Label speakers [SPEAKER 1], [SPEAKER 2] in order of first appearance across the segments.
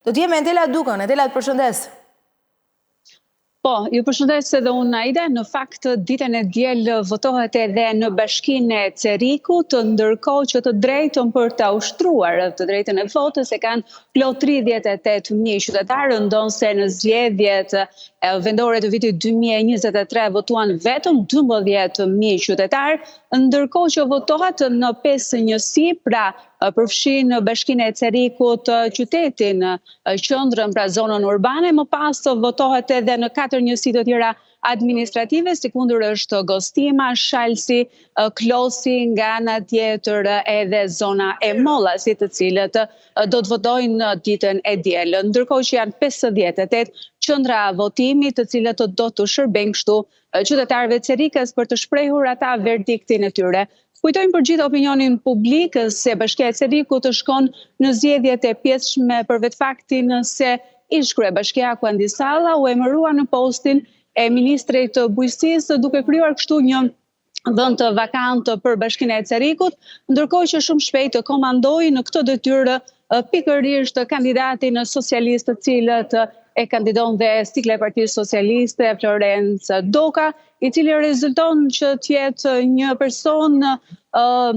[SPEAKER 1] Do t'jemi Entela Dukën, Entela të përshëndes.
[SPEAKER 2] Po, ju përshëndes edhe unë Aida, në fakt ditën e diel votohet edhe në bashkinë e Cerikut, ndërkohë që të drejtën për të ushtruar të drejtën e votës e kanë plot 38.000 qytetarë, ndonse në zgjedhjet vendore të vitit 2023 votuan vetëm 12.000 qytetarë, ndërkohë që votohet në 5 njësi, pra përfshin bashkinë e Cerikut, qytetin, qendrën, pra zonën urbane, më pas votohet edhe në 4 njësi të tjera administrative, si kundër është Gostima, Shalsi, Klosi, nga ana tjetër edhe zona e Mollasit, të cilët do të votojnë ditën e diel. Ndërkohë që janë 58 qendra votimi, të cilët do të shërbejnë kështu qytetarëve të Cerikës për të shprehur ata verdiktin e tyre. Kujtojmë për gjithë opinionin publik se Bashkia e Cerikut të shkon në zgjedhjet e pjesshme për vetë faktin se ish kryebashkiaku Andi Salla u emërua në postin e ministrit të bujqësisë, duke krijuar kështu një vend të vakantë për Bashkinë e Cerikut, ndërkohë që shumë shpejt të komandoi në këtë detyrë pikërisht kandidatin socialist, të cilët e kandidon dhe sikla e Partisë Socialiste, Florenc Doka, i cili rezulton që të jetë një person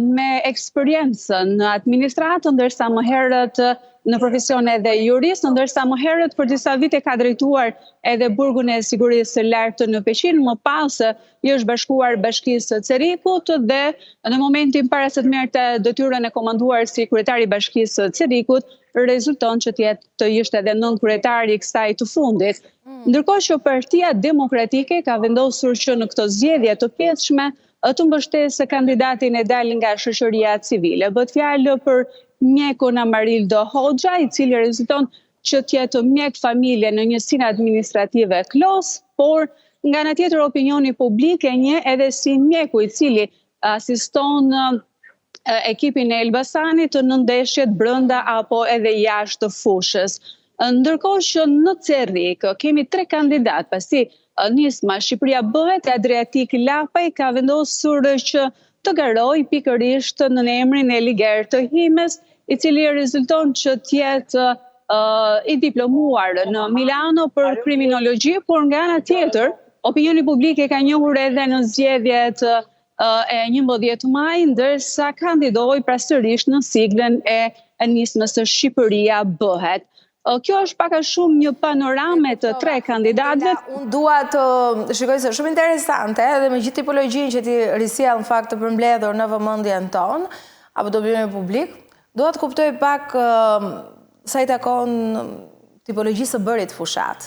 [SPEAKER 2] me eksperiencë në administratë, ndërsa më herët në profesion edhe jurist, ndërsa më herët për disa vite ka drejtuar edhe burgun e sigurisë së lartë në Peqin, më pas i është bashkuar Bashkisë së Cerikut dhe në momentin para se të merrte detyrën e komanduar si kryetari i Bashkisë së Cerikut, rezulton që të ishte edhe nën kryetari i kësaj të fundit. Ndërkohë që Partia Demokratike ka vendosur që në këto zgjedhje të pjesshme të mbështesë kandidatin e dalë nga shoqëria civile. Bëhet fjalë për mjekun Amarildo Hoxha, i cili rezulton që të jetë mjek familje në njësinë administrative Klos, por nga ana tjetër opinioni publik e njeh edhe si mjeku i cili asiston ekipin e Elbasanit në ndeshjet brenda apo edhe jashtë fushës. Ndërkohë që në Cerrik kemi 3 kandidat, pasi nisma Shqipëria bëhet, Adriatik Lapaj ka vendosur që të garojë pikërisht në emrin e Liger të Himes, i cili rezulton që të jetë i diplomuar në Milano për kriminologji, por nga ana tjetër, opinioni publik e ka njohur edhe në zgjedhjet e 11 maj, ndërsa kandidoi sërish në siglën e nismës së Shqipëria bëhet. Kjo është pak a shumë një panorame të 3 kandidatëve.
[SPEAKER 1] Unë dua të shikoj se shumë interesante dhe me gjithë tipologjinë që ti risjell në fakt të përmbledhur në vëmendjen tonë, apo do bëjmë publik, dua të kuptoj pak sa i takon tipologjisë së bërit fushat.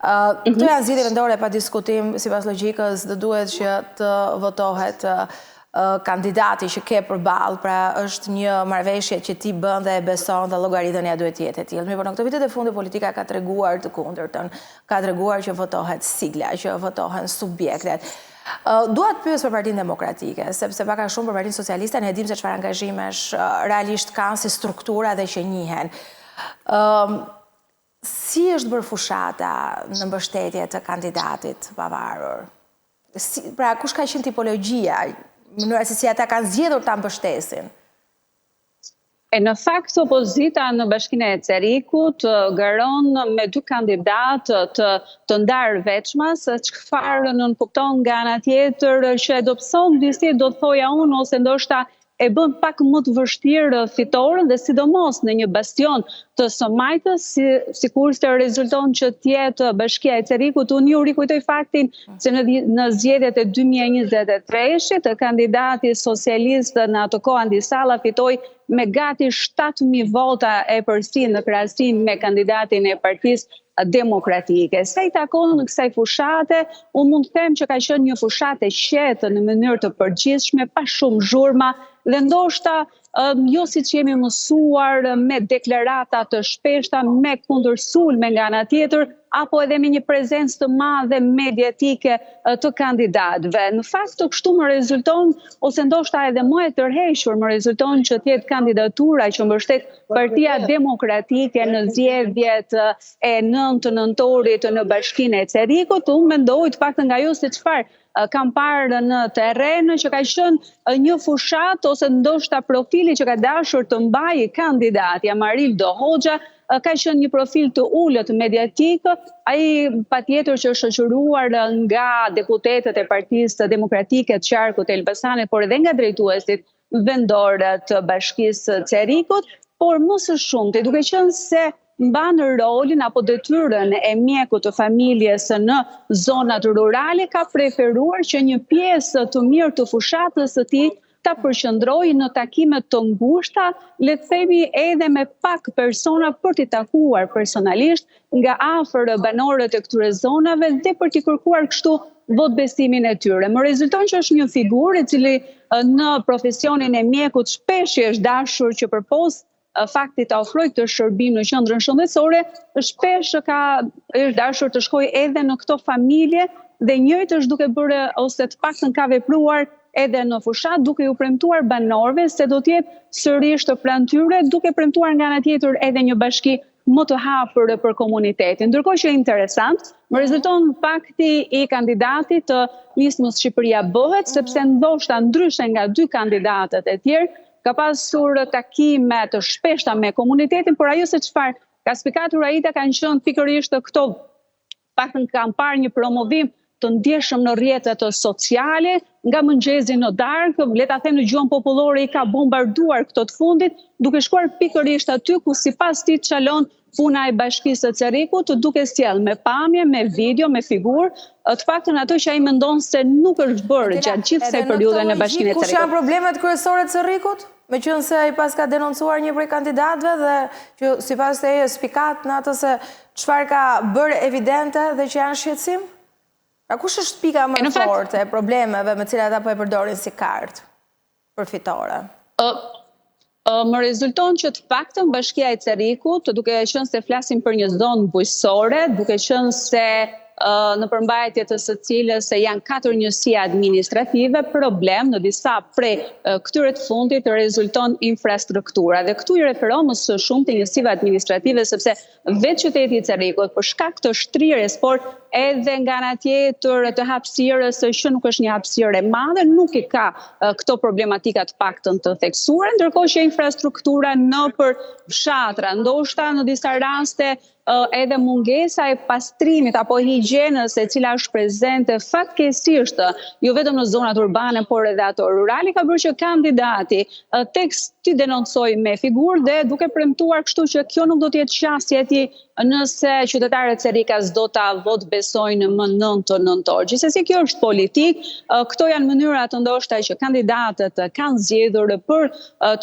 [SPEAKER 1] Këto janë zgjedhje vendore pa diskutim, sipas logjikës do duhet që të votohet kandidati që ke përballë, pra është një marrëveshje që ti bën dhe e beson dhe llogaritënia duhet të jetë e tillë. Mirë, por në këto vitet e fundit politika ka treguar të kundërtën, ka treguar që votohet sigla, që votohen subjektet. Dua të pyes për Partinë Demokratike, sepse pak a shumë për Partinë Socialiste ne dimë se çfarë angazhimesh realisht kanë si struktura dhe që njihen. Si është bërë fushata në mbështetje të kandidatit pavarur? Pra, kush ka qenë tipologjia? Mënyra se si ata kanë zgjedhur ta mbështesin?
[SPEAKER 2] Në fakt, opozita në Bashkinë e Cerikut garon me 2 kandidatë të ndarëvetshme, se çfarë nën kupton nga ana tjetër që e dobëson disi, do të thoja unë, ose ndoshta e bën pak më të vështirë fitoren dhe sidomos në një bastion të Somajtës, sikurse rezulton që të jetë Bashkia e Cerikut. Unë ju rikujtoj faktin se në zgjedhjet e 2023-shit kandidati socialist në ato kohë Andi Salla fitoi me gati 7.000 vota e përsin në krahasim me kandidatin e Partisë Demokratike. Sa i takon në kësaj fushate, unë mund të them që ka qenë një fushate qetë në mënyrë të përgjithshme, pa shumë zhurma, dhe ndoshta jo siç jemi mësuar me deklarata të shpeshta, me kundërsulme nga ana tjetër, apo edhe me një prezencë të madhe mediatike të kandidatëve. Në fakt të kështu më rezulton, ose ndoshta edhe më e tërhequr, më rezulton që të jetë kandidatura që mbështet Partia Demokratike në zgjedhjet e 9 nëntorit në Bashkinë e Cerikut. Unë mendoj të paktën nga ju se çfarë kam parë në terren që ka qenë një fushat ose ndoshta profili që ka dashur të mbajë kandidati Amarildo Hoxha, ka qenë një profil të ullët mediatik, ai patjetër që është shoqëruar nga deputetët e Partisë Demokratike të Qarkut e Elbasanit, por edhe nga drejtuesit vendor të Bashkisë Cerikut, por më së shumti, duke qenë se mban rolin apo detyrën e mjekut të familjes në zonat rurale, ka preferuar që një pjesë të mirë të fushatës së tij ta përqendrojë në takime të ngushta, le të themi edhe me pak persona për t'i takuar personalisht nga afër banorët e këtyre zonave dhe për t'i kërkuar kështu votbesimin e tyre. Më rezulton që është një figurë e cili në profesionin e mjekut shpesh është dashur që përpos faktit të ofroj këtë shërbim në qendrën shëndetësore, shpesh është dashur të shkojë edhe në këto familje dhe njëjtë është duke bërë ose të paktën ka vepruar edhe në fushat, duke ju premtuar banorëve se do të jetë sërish të pranë tyre, duke premtuar nga ana tjetër edhe një bashki më të hapur për komunitetin. Ndërkohë që interesant, më rezulton fakti i kandidatit të Nismës Shqipëria Bëhet, sepse ndoshta ndryshe nga dy kandidatët e tjerë, ka pasur takime të shpeshta me komunitetin, por ajo se çfarë ka spikatur Aida kanë qenë pikërisht këto, paktën kanë parë një promovim të ndjeshëm në rrjetet sociale, nga mëngjesi në darkë, le ta them në gjuhën popullore, i ka bombarduar këto të fundit, duke shkuar pikërisht aty ku sipas tij çalon puna e Bashkisë së Cerikut, duke sjell me pamje, me video, me figurë, të paktën ato që ai mendon se nuk është bërë gjatë gjithë kësaj periudhe në Bashkinë e Cerikut.
[SPEAKER 1] Kush janë problemet kryesore të Cerikut? Me qenë se ai pas ka denoncuar një prej kandidatëve dhe që sipas te spikat në atë se çfarë ka bërë evidente dhe që janë shqetësim? Pra kush është pika më e forte e problemeve me cilat apo e përdorin si kartë përfitore?
[SPEAKER 2] Më rezulton që të paktën Bashkia e Cerikut, duke qenë se flasim për një zonë bujqësore, duke qenë se në përmbajtje të së cilës janë 4 njësi administrative, problem në disa prej këtyre të fundit rezulton infrastruktura. Dhe këtu i referohem më së shumti të njësive administrative, sepse vetë qyteti i Cerikut, për shkak të shtrirjes, por edhe nga ana tjetër të hapësirës që nuk është një hapësirë e madhe, nuk i ka këto problematika të paktën të theksuara, ndërkohë që infrastruktura nëpër fshatra, ndoshta në disa raste edhe mungesa e pastrimit apo higjienës e cila është prezente fatkeqësisht jo vetëm në zonat urbane por edhe ato rurale, ka bërë që kandidati tekst t'i denoncoj me figurë dhe duke premtuar kështu që kjo nuk do të jetë qasja e tij nëse qytetarët Cerikas do ta votbesojnë më 9 nëntor. Gjithsesi kjo është politik, këto janë mënyra të ndoshta që kandidatët kanë zgjedhur për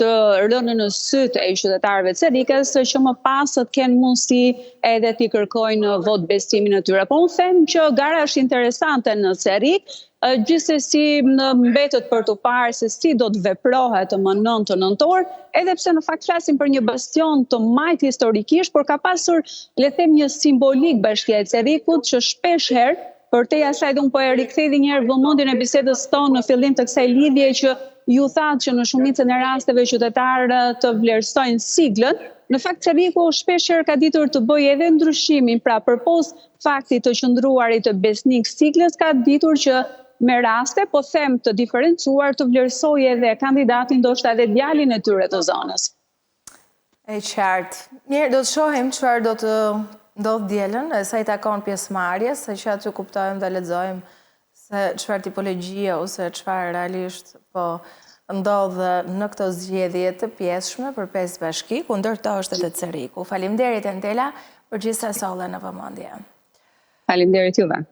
[SPEAKER 2] të rënë në syt e qytetarëve Cerikas që më pas të kenë mundësi edhe t'i kërkojnë votbesimin e tyre. Po unë them që gara është interesante në Cerik, gjithsesi mbetet për të parë se si do të veprohet më 9 nëntor, edhe pse në fakt flasim për një bastion të majt historikisht, por ka pasur, le të them, një simbolik Bashkia e Cerikut që shpesh herë, përtej asaj dhe unë po e rikthej edhe një herë vëmendjen e bisedës tonë në fillim të kësaj lidhje që ju thatë që në shumicën e rasteve qytetarët të vlerësojnë siglën, në fakt Ceriku shpesh herë ka ditur të bëjë edhe ndryshimin, pra përpos faktit të qëndruarit të besnik siglës, ka ditur që me raste, po them të diferencuar, të vlerësoj edhe kandidatin, ndoshta edhe djalin e tyre të zonës.
[SPEAKER 1] E qartë. Mirë, do të shohim çfarë do të ndodh dielën, sa i takon pjesëmarrjes, se që aty kuptojmë dhe lexojmë se çfarë tipologjie ose çfarë realisht po ndodh në këto zgjedhje të pjesshme për 5 bashki, ku ndërtohet edhe Ceriku. Faleminderit Entela për gjithë sa solle në vëmendje.
[SPEAKER 2] Faleminderit juve.